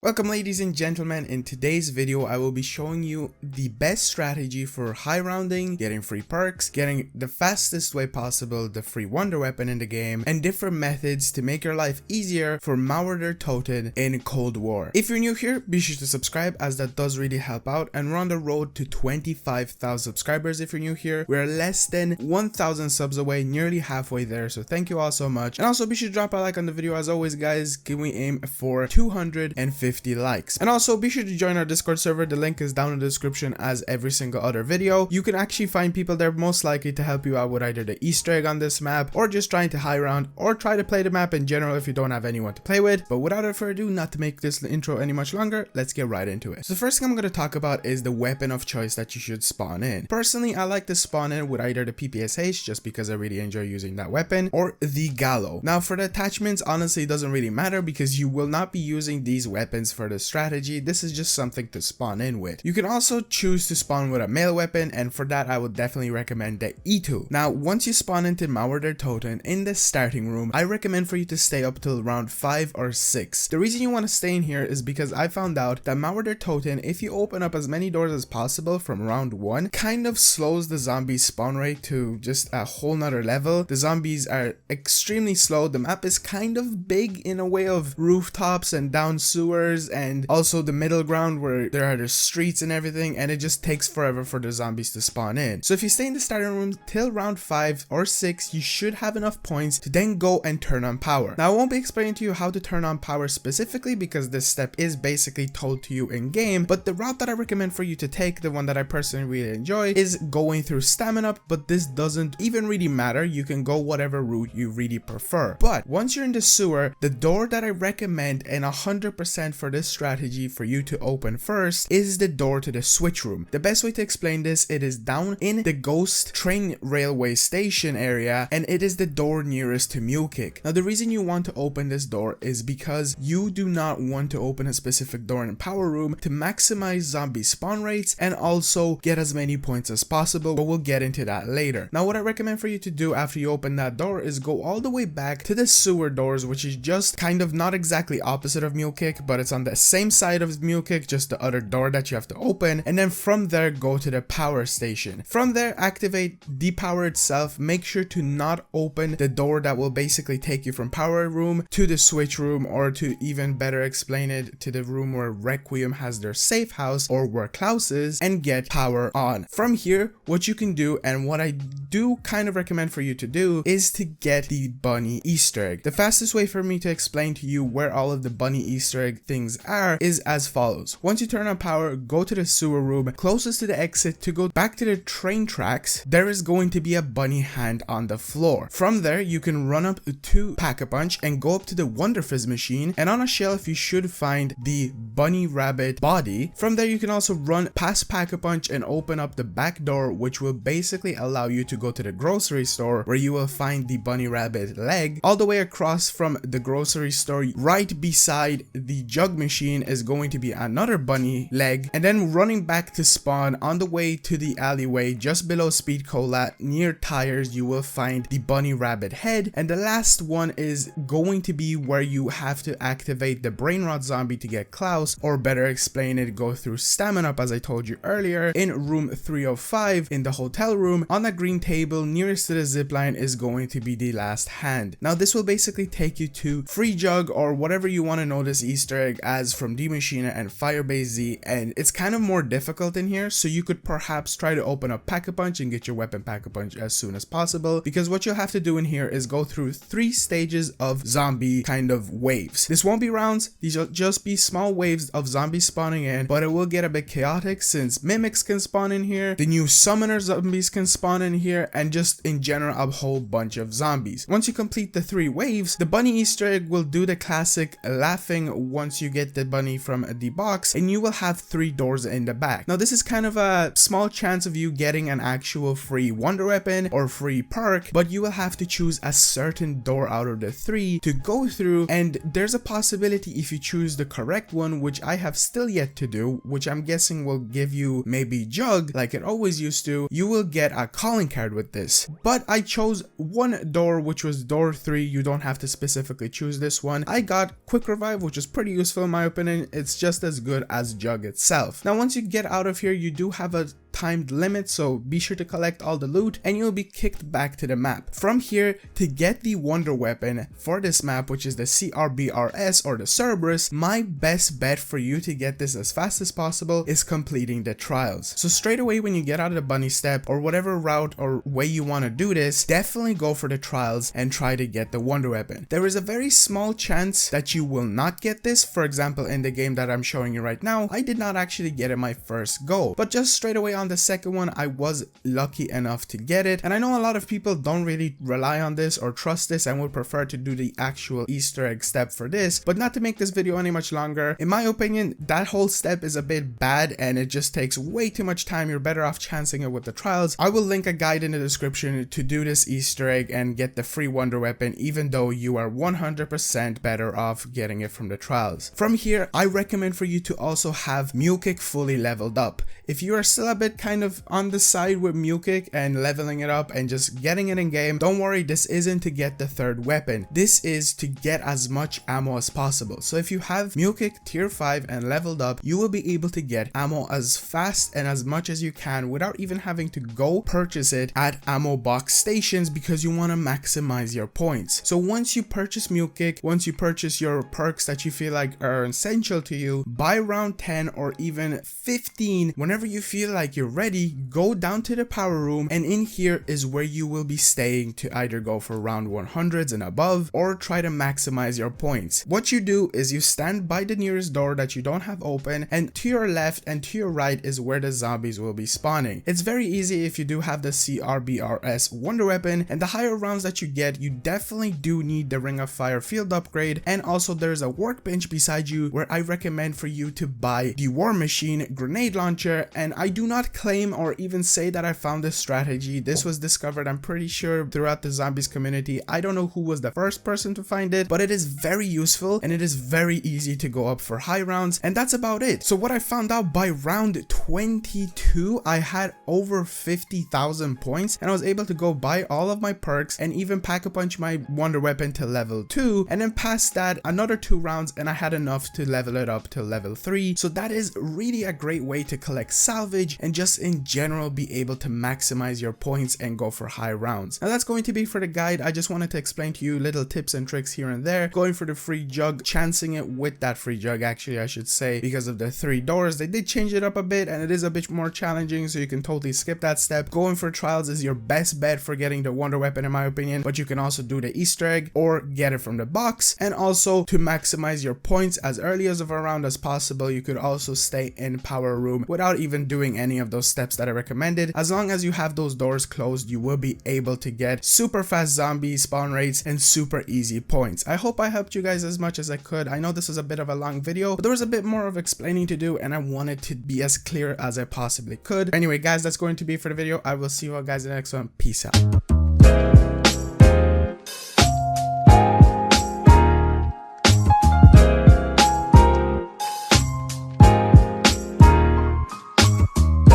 Welcome ladies and gentlemen. In today's video I will be showing you the best strategy for high rounding, getting free perks, getting the fastest way possible the free wonder weapon in the game, and different methods to make your life easier for Mauer Der Toten in Cold War. If you're new here, be sure to subscribe as that does really help out, and we're on the road to 25,000 subscribers. If you're new here, we're less than 1,000 subs away, nearly halfway there, so thank you all so much. And also be sure to drop a like on the video. As always guys, can we aim for 250 likes, and also be sure to join our Discord server. The link is down in the description as every single other video. You can actually find people there most likely to help you out with either the Easter egg on this map, or just trying to high round, or try to play the map in general if you don't have anyone to play with. But without further ado, not to make this intro any much longer, let's get right into it. So the first thing I'm going to talk about is the weapon of choice that you should spawn in. Personally, I like to spawn in with either the PPSH just because I really enjoy using that weapon, or the Gallo. Now for the attachments, honestly it doesn't really matter because you will not be using these weapons for the strategy. This is just something to spawn in with. You can also choose to spawn with a melee weapon, and for that I would definitely recommend the E2. Now once you spawn into Mauer Der Toten in the starting room, I recommend for you to stay up till round 5 or 6. The reason you want to stay in here is because I found out that Mauer Der Toten, if you open up as many doors as possible from round 1, kind of slows the zombie spawn rate to just a whole nother level. The zombies are extremely slow. The map is kind of big in a way of rooftops and down sewers, and also the middle ground where there are the streets and everything, and it just takes forever for the zombies to spawn in. So if you stay in the starting room till round 5 or 6, you should have enough points to then go and turn on power. Now I won't be explaining to you how to turn on power specifically because this step is basically told to you in game, but the route that I recommend for you to take, the one that I personally really enjoy, is going through stamina, but this doesn't even really matter. You can go whatever route you really prefer. But once you're in the sewer, the door that I recommend and 100% for this strategy for you to open first is the door to the switch room. The best way to explain this, it is down in the ghost train railway station area, and it is the door nearest to Mule Kick. Now the reason you want to open this door is because you do not want to open a specific door in power room to maximize zombie spawn rates and also get as many points as possible, but we'll get into that later. Now what I recommend for you to do after you open that door is go all the way back to the sewer doors, which is just kind of not exactly opposite of Mule Kick, but it's on the same side of Mule Kick, just the other door that you have to open, and then from there go to the power station. From there activate the power itself. Make sure to not open the door that will basically take you from power room to the switch room, or to even better explain it, to the room where Requiem has their safe house, or where Klaus is, and get power on. From here what you can do, and what I do kind of recommend for you to do, is to get the bunny Easter egg. The fastest way for me to explain to you where all of the bunny Easter egg things are is as follows. Once you turn on power, go to the sewer room closest to the exit. To go back to the train tracks, there is going to be a bunny hand on the floor. From there you can run up to Pack-a-Punch and go up to the Wonder Fizz machine, and on a shelf you should find the bunny rabbit body. From there you can also run past Pack-a-Punch and open up the back door, which will basically allow you to go to the grocery store, where you will find the bunny rabbit leg. All the way across from the grocery store, right beside the jug machine, is going to be another bunny leg, and then running back to spawn on the way to the alleyway just below Speed Cola near tires, you will find the bunny rabbit head. And the last one is going to be where you have to activate the brain rot zombie to get Klaus, or better explain it, go through stamina up as I told you earlier. In room 305 in the hotel room, on a green table nearest to the zipline, is going to be the last hand. Now this will basically take you to Free Jug, or whatever you want to know this Easter egg as, from D Machina and Firebase Z, and it's kind of more difficult in here, so you could perhaps try to open up Pack-a-Punch and get your weapon Pack-a-Punch as soon as possible, because what you'll have to do in here is go through 3 stages of zombie kind of waves. This won't be rounds, these will just be small waves of zombies spawning in, but it will get a bit chaotic since mimics can spawn in here, the new summoner zombies can spawn in here, and just in general a whole bunch of zombies. Once you complete the 3 waves, the bunny Easter egg will do the classic laughing once you get the bunny from the box, and you will have 3 doors in the back. Now this is kind of a small chance of you getting an actual free wonder weapon or free perk, but you will have to choose a certain door out of the 3 to go through, and there's a possibility if you choose the correct one weapon, which I have still yet to do, which I'm guessing will give you maybe jug like it always used to, you will get a calling card with this. But I chose one door, which was door 3. You don't have to specifically choose this one. I got quick revive, which is pretty useful in my opinion. It's just as good as jug itself. Now once you get out of here, you do have a timed limit, so be sure to collect all the loot and you'll be kicked back to the map. From here, to get the wonder weapon for this map, which is the CRBRS or the Cerberus, my best bet for you to get this as fast as possible is completing the trials. So straight away when you get out of the bunny step or whatever route or way you want to do this, definitely go for the trials and try to get the wonder weapon. There is a very small chance that you will not get this. For example, in the game that I'm showing you right now, I did not actually get it my first go, but just straight away on the second one, I was lucky enough to get it. And I know a lot of people don't really rely on this or trust this and would prefer to do the actual Easter egg step for this, but not to make this video any much longer, in my opinion, that whole step is a bit bad and it just takes way too much time. You're better off chancing it with the trials. I will link a guide in the description to do this Easter egg and get the free wonder weapon, even though you are 100% better off getting it from the trials. From here, I recommend for you to also have Mule Kick fully leveled up. If you are still a bit kind of on the side with Mule Kick and leveling it up and just getting it in game, don't worry, this isn't to get the third weapon. This is to get as much ammo as possible. So if you have Mule Kick tier 5 and leveled up, you will be able to get ammo as fast and as much as you can without even having to go purchase it at ammo box stations, because you want to maximize your points. So once you purchase Mule Kick, once you purchase your perks that you feel like are essential to you, by round 10 or even 15, whenever you feel like you're ready, go down to the power room, and in here is where you will be staying to either go for round 100s and above or try to maximize your points. What you do is you stand by the nearest door that you don't have open, and to your left and to your right is where the zombies will be spawning. It's very easy if you do have the CRBRS wonder weapon, and the higher rounds that you get, you definitely do need the Ring of Fire field upgrade, and also there's a workbench beside you where I recommend for you to buy the War Machine grenade launcher. And I do not claim or even say that I found this strategy. This was discovered, I'm pretty sure, throughout the zombies community. I don't know who was the first person to find it, but it is very useful and it is very easy to go up for high rounds, and that's about it. So what I found out, by round 22 I had over 50,000 points and I was able to go buy all of my perks and even pack a punch my wonder weapon to level 2, and then past that another 2 rounds and I had enough to level it up to level 3. So that is really a great way to collect salvage and just in general be able to maximize your points and go for high rounds. Now that's going to be for the guide. I just wanted to explain to you little tips and tricks here and there. Going for the free jug, chancing it with that free jug, actually I should say, because of the 3 doors. They did change it up a bit and it is a bit more challenging, so you can totally skip that step. Going for trials is your best bet for getting the wonder weapon in my opinion, but you can also do the Easter egg or get it from the box. And also to maximize your points as early as of a round as possible, you could also stay in power room without even doing any of those steps that I recommended. As long as you have those doors closed, you will be able to get super fast zombie spawn rates and super easy points. I hope I helped you guys as much as I could. I know this was a bit of a long video, but there was a bit more of explaining to do and I wanted to be as clear as I possibly could. Anyway guys, that's going to be for the video. I will see you all guys in the next one. Peace out.